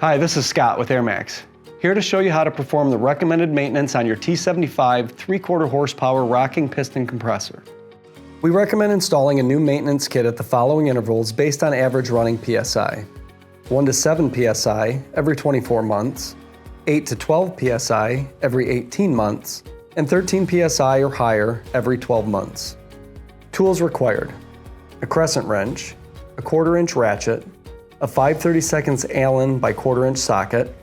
Hi, this is Scott with airmax, here to show you how to perform the recommended maintenance on your T75 3/4 horsepower rocking piston compressor. We recommend installing a new maintenance kit at the following intervals based on average running PSI. 1 to 7 PSI every 24 months, 8 to 12 PSI every 18 months, and 13 PSI or higher every 12 months. Tools required: a crescent wrench, a 1/4 inch ratchet, a 5/32 Allen by 1/4 inch socket,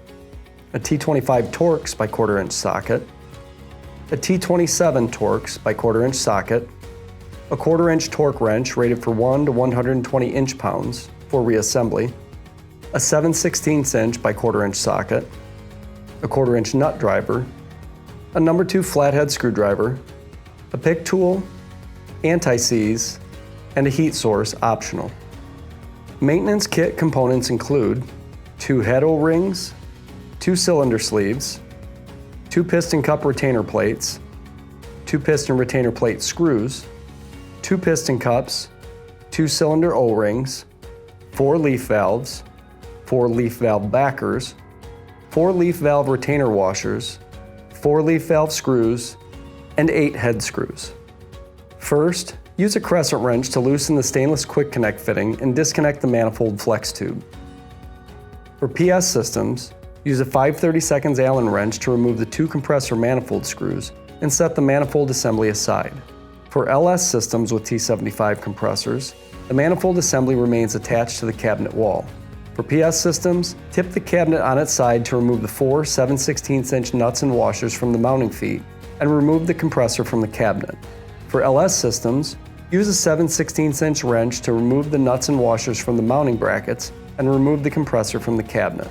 a T25 Torx by 1/4 inch socket, a T27 Torx by 1/4 inch socket, a 1/4 inch torque wrench rated for 1 to 120 inch-pounds for reassembly, a 7/16 inch by 1/4 inch socket, a 1/4 inch nut driver, a No. 2 flathead screwdriver, a pick tool, anti-seize, and a heat source optional. Maintenance kit components include 2 head O-rings, 2 cylinder sleeves, 2 piston cup retainer plates, 2 piston retainer plate screws, 2 piston cups, 2 cylinder O-rings, 4 leaf valves, 4 leaf valve backers, 4 leaf valve retainer washers, 4 leaf valve screws, and 8 head screws. First, use a crescent wrench to loosen the stainless quick connect fitting and disconnect the manifold flex tube. For PS systems, use a 5/32 Allen wrench to remove the 2 compressor manifold screws and set the manifold assembly aside. For LS systems with T75 compressors, the manifold assembly remains attached to the cabinet wall. For PS systems, tip the cabinet on its side to remove the 4 7/16 inch nuts and washers from the mounting feet and remove the compressor from the cabinet. For LS systems, use a 7/16 inch wrench to remove the nuts and washers from the mounting brackets and remove the compressor from the cabinet.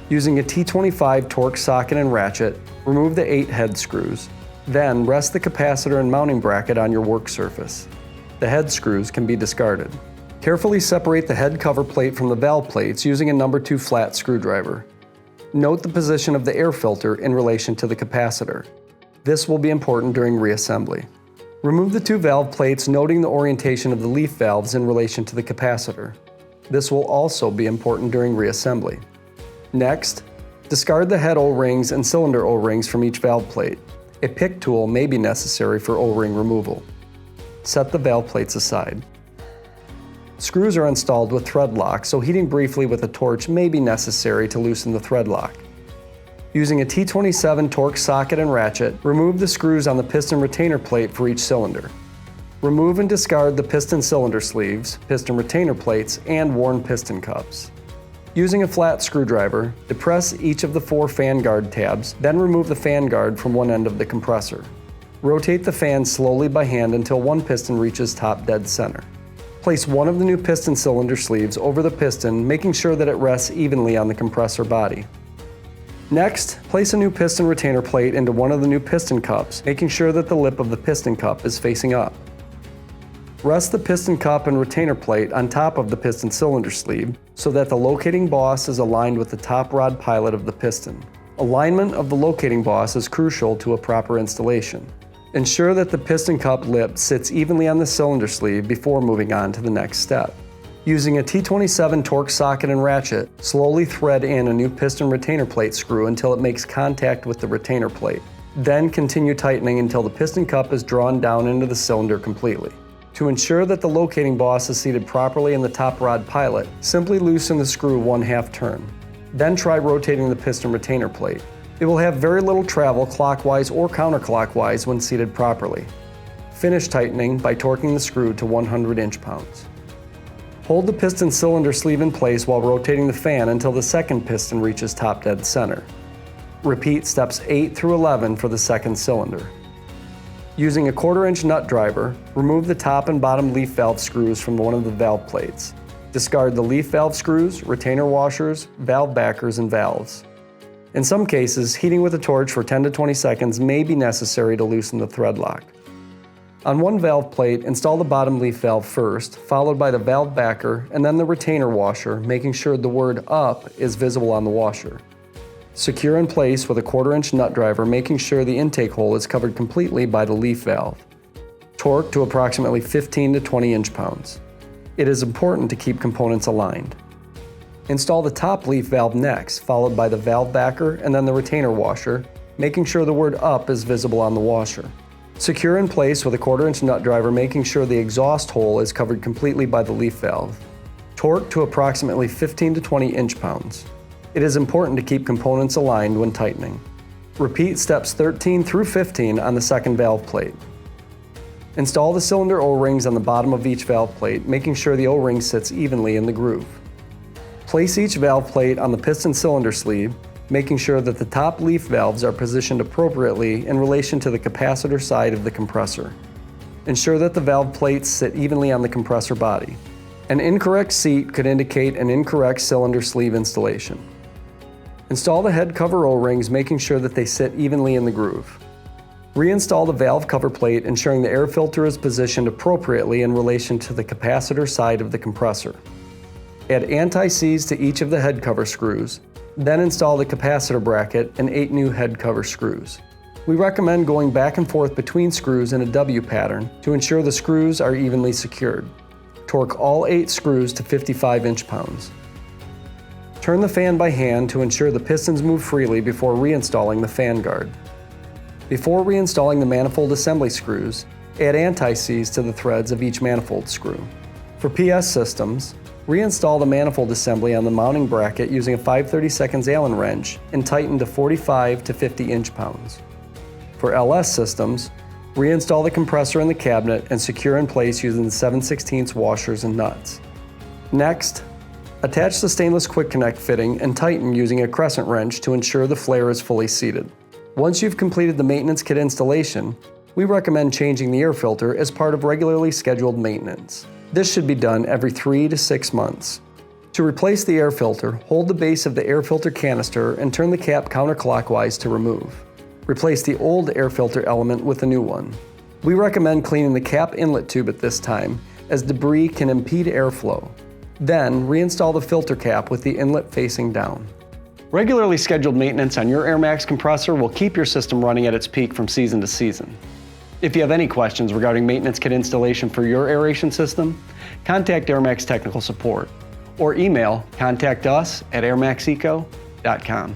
Using a T25 Torx socket and ratchet, remove the 8 head screws. Then rest the capacitor and mounting bracket on your work surface. The head screws can be discarded. Carefully separate the head cover plate from the valve plates using a No. 2 flat screwdriver. Note the position of the air filter in relation to the capacitor. This will be important during reassembly. Remove the 2 valve plates, noting the orientation of the leaf valves in relation to the capacitor. This will also be important during reassembly. Next, discard the head O-rings and cylinder O-rings from each valve plate. A pick tool may be necessary for O-ring removal. Set the valve plates aside. Screws are installed with thread lock, so heating briefly with a torch may be necessary to loosen the thread lock. Using a T27 Torx socket and ratchet, remove the screws on the piston retainer plate for each cylinder. Remove and discard the piston cylinder sleeves, piston retainer plates, and worn piston cups. Using a flat screwdriver, depress each of the 4 fan guard tabs, then remove the fan guard from one end of the compressor. Rotate the fan slowly by hand until one piston reaches top dead center. Place one of the new piston cylinder sleeves over the piston, making sure that it rests evenly on the compressor body. Next, place a new piston retainer plate into one of the new piston cups, making sure that the lip of the piston cup is facing up. Rest the piston cup and retainer plate on top of the piston cylinder sleeve so that the locating boss is aligned with the top rod pilot of the piston. Alignment of the locating boss is crucial to a proper installation. Ensure that the piston cup lip sits evenly on the cylinder sleeve before moving on to the next step. Using a T27 Torx socket and ratchet, slowly thread in a new piston retainer plate screw until it makes contact with the retainer plate. Then continue tightening until the piston cup is drawn down into the cylinder completely. To ensure that the locating boss is seated properly in the top rod pilot, simply loosen the screw 1/2 turn. Then try rotating the piston retainer plate. It will have very little travel clockwise or counterclockwise when seated properly. Finish tightening by torquing the screw to 100 inch-pounds. Hold the piston cylinder sleeve in place while rotating the fan until the second piston reaches top dead center. Repeat steps 8 through 11 for the second cylinder. Using a 1/4 inch nut driver, remove the top and bottom leaf valve screws from one of the valve plates. Discard the leaf valve screws, retainer washers, valve backers, and valves. In some cases, heating with a torch for 10 to 20 seconds may be necessary to loosen the thread lock. On one valve plate, install the bottom leaf valve first, followed by the valve backer and then the retainer washer, making sure the word "up" is visible on the washer. Secure in place with a 1/4 inch nut driver, making sure the intake hole is covered completely by the leaf valve. Torque to approximately 15 to 20 inch-pounds. It is important to keep components aligned. Install the top leaf valve next, followed by the valve backer and then the retainer washer, making sure the word up is visible on the washer. Secure in place with a 1/4-inch nut driver, making sure the exhaust hole is covered completely by the leaf valve. Torque to approximately 15 to 20 inch-pounds. It is important to keep components aligned when tightening. Repeat steps 13 through 15 on the second valve plate. Install the cylinder O-rings on the bottom of each valve plate, making sure the O-ring sits evenly in the groove. Place each valve plate on the piston cylinder sleeve, making sure that the top leaf valves are positioned appropriately in relation to the capacitor side of the compressor. Ensure that the valve plates sit evenly on the compressor body. An incorrect seat could indicate an incorrect cylinder sleeve installation. Install the head cover O-rings, making sure that they sit evenly in the groove. Reinstall the valve cover plate, ensuring the air filter is positioned appropriately in relation to the capacitor side of the compressor. Add anti-seize to each of the head cover screws, then install the capacitor bracket and 8 new head cover screws. We recommend going back and forth between screws in a W pattern to ensure the screws are evenly secured. Torque all 8 screws to 55 inch-pounds. Turn the fan by hand to ensure the pistons move freely before reinstalling the fan guard. Before reinstalling the manifold assembly screws, add anti-seize to the threads of each manifold screw. For PS systems, reinstall the manifold assembly on the mounting bracket using a 5/32 Allen wrench and tighten to 45 to 50 inch-pounds. For LS systems, reinstall the compressor in the cabinet and secure in place using the 7/16 washers and nuts. Next, attach the stainless quick connect fitting and tighten using a crescent wrench to ensure the flare is fully seated. Once you've completed the maintenance kit installation, we recommend changing the air filter as part of regularly scheduled maintenance. This should be done every 3 to 6 months. To replace the air filter, hold the base of the air filter canister and turn the cap counterclockwise to remove. Replace the old air filter element with a new one. We recommend cleaning the cap inlet tube at this time, as debris can impede airflow. Then, reinstall the filter cap with the inlet facing down. Regularly scheduled maintenance on your AirMax compressor will keep your system running at its peak from season to season. If you have any questions regarding maintenance kit installation for your aeration system, contact AirMax Technical Support or email contact us at airmax-eco.com.